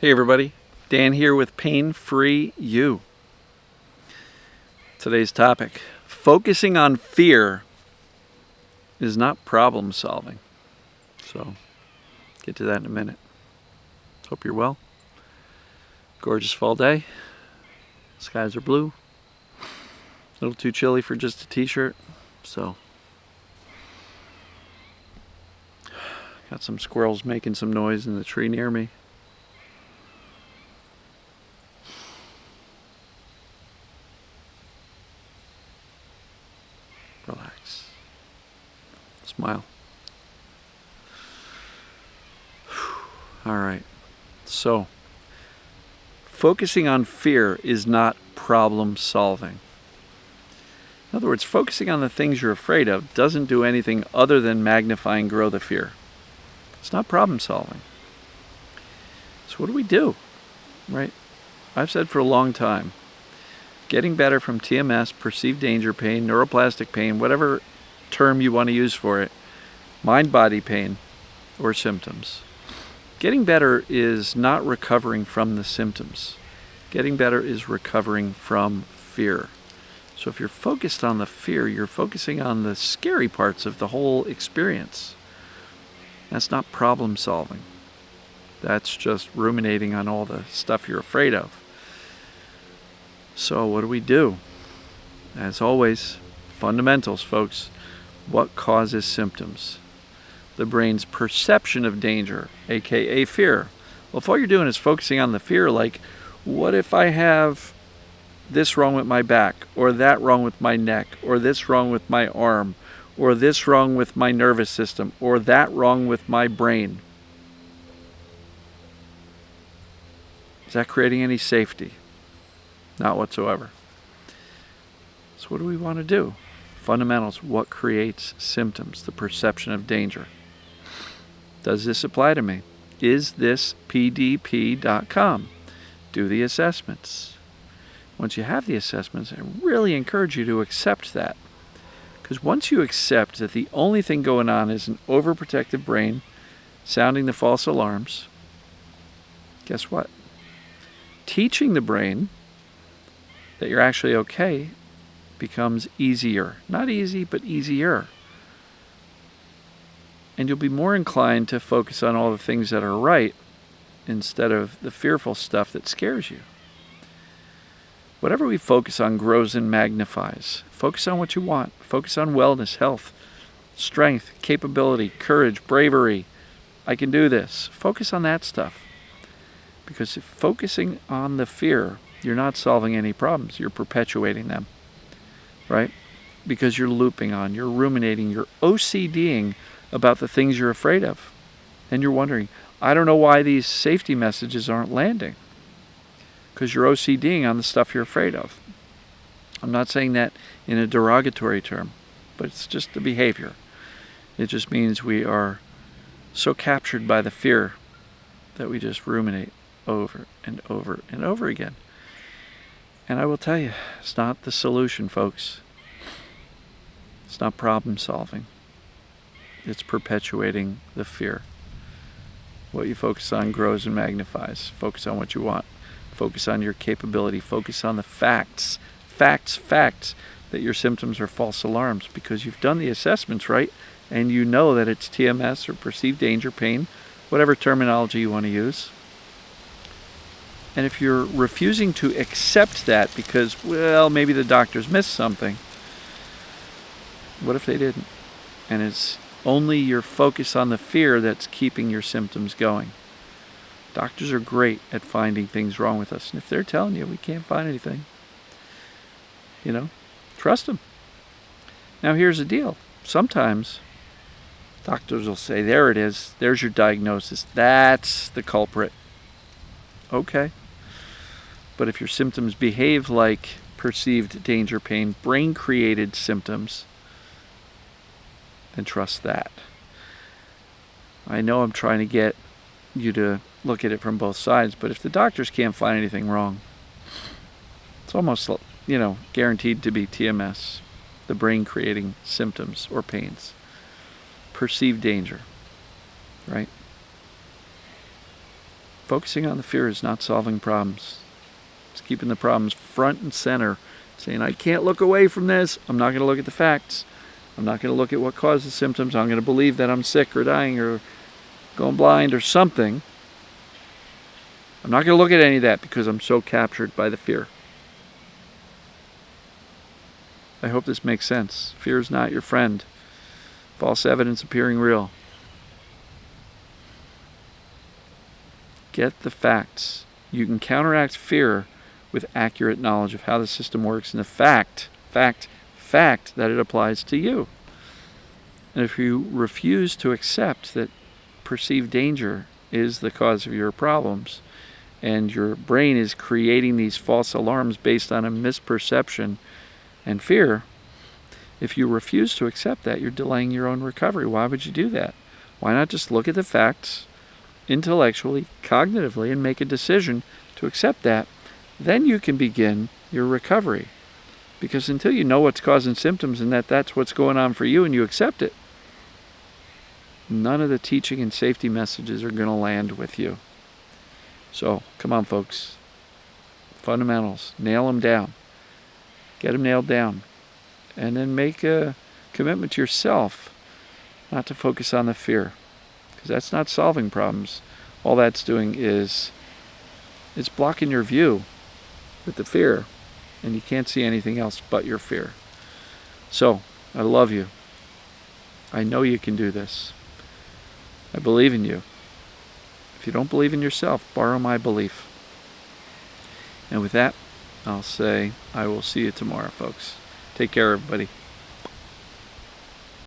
Hey everybody, Dan here with Pain Free You. Today's topic, focusing on fear is not problem solving. So, get to that in a minute. Hope you're well. Gorgeous fall day. Skies are blue. A little too chilly for just a t-shirt. So, got some squirrels making some noise in the tree near me. Relax. Smile. All right. So, focusing on fear is not problem solving. In other words, focusing on the things you're afraid of doesn't do anything other than magnify and grow the fear. It's not problem solving. So what do we do? Right? I've said for a long time, getting better from TMS, perceived danger pain, neuroplastic pain, whatever term you want to use for it, mind-body pain, or symptoms. Getting better is not recovering from the symptoms. Getting better is recovering from fear. So if you're focused on the fear, you're focusing on the scary parts of the whole experience. That's not problem solving. That's just ruminating on all the stuff you're afraid of. So what do we do? As always, fundamentals, folks. What causes symptoms? The brain's perception of danger, aka fear. Well, if all you're doing is focusing on the fear, like, what if I have this wrong with my back, or that wrong with my neck, or this wrong with my arm, or this wrong with my nervous system, or that wrong with my brain? Is that creating any safety? Not whatsoever. So what do we want to do? Fundamentals. What creates symptoms? The perception of danger. Does this apply to me? Is this PDP.com? Do the assessments. Once you have the assessments, I really encourage you to accept that. Because once you accept that the only thing going on is an overprotective brain sounding the false alarms, guess what? Teaching the brain that you're actually okay becomes easier. Not easy, but easier. And you'll be more inclined to focus on all the things that are right instead of the fearful stuff that scares you. Whatever we focus on grows and magnifies. Focus on what you want. Focus on wellness, health, strength, capability, courage, bravery. I can do this. Focus on that stuff. Because if focusing on the fear, you're not solving any problems. You're perpetuating them. Right? Because you're looping on, you're ruminating, you're OCDing about the things you're afraid of. And you're wondering, I don't know why these safety messages aren't landing. Because you're OCDing on the stuff you're afraid of. I'm not saying that in a derogatory term, but it's just the behavior. It just means we are so captured by the fear that we just ruminate over and over and over again. And I will tell you, it's not the solution, folks. It's not problem solving. It's perpetuating the fear. What you focus on grows and magnifies. Focus on what you want. Focus on your capability. Focus on the facts. Facts that your symptoms are false alarms because you've done the assessments, right? And you know that it's TMS or perceived danger pain, whatever terminology you want to use. And if you're refusing to accept that because, well, maybe the doctors missed something, what if they didn't? And it's only your focus on the fear that's keeping your symptoms going. Doctors are great at finding things wrong with us. And if they're telling you we can't find anything, trust them. Now here's the deal. Sometimes doctors will say, there it is. There's your diagnosis. That's the culprit. Okay. But if your symptoms behave like perceived danger pain, brain-created symptoms, then trust that. I know I'm trying to get you to look at it from both sides, but if the doctors can't find anything wrong, it's almost, guaranteed to be TMS, the brain creating symptoms or pains. Perceived danger, right? Focusing on the fear is not solving problems. It's keeping the problems front and center, saying, I can't look away from this. I'm not going to look at the facts. I'm not going to look at what causes symptoms. I'm going to believe that I'm sick or dying or going blind or something. I'm not going to look at any of that because I'm so captured by the fear. I hope this makes sense. Fear is not your friend. False evidence appearing real. Get the facts. You can counteract fear with accurate knowledge of how the system works and the fact that it applies to you. And if you refuse to accept that perceived danger is the cause of your problems, and your brain is creating these false alarms based on a misperception and fear, if you refuse to accept that, you're delaying your own recovery. Why would you do that? Why not just look at the facts intellectually, cognitively, and make a decision to accept that? Then you can begin your recovery. Because until you know what's causing symptoms and that's what's going on for you and you accept it, none of the teaching and safety messages are going to land with you. So, come on, folks. Fundamentals. Nail them down. Get them nailed down. And then make a commitment to yourself not to focus on the fear. Because that's not solving problems. All that's doing is it's blocking your view with the fear. And you can't see anything else but your fear. So, I love you. I know you can do this. I believe in you. If you don't believe in yourself, borrow my belief. And with that, I'll say I will see you tomorrow, folks. Take care, everybody.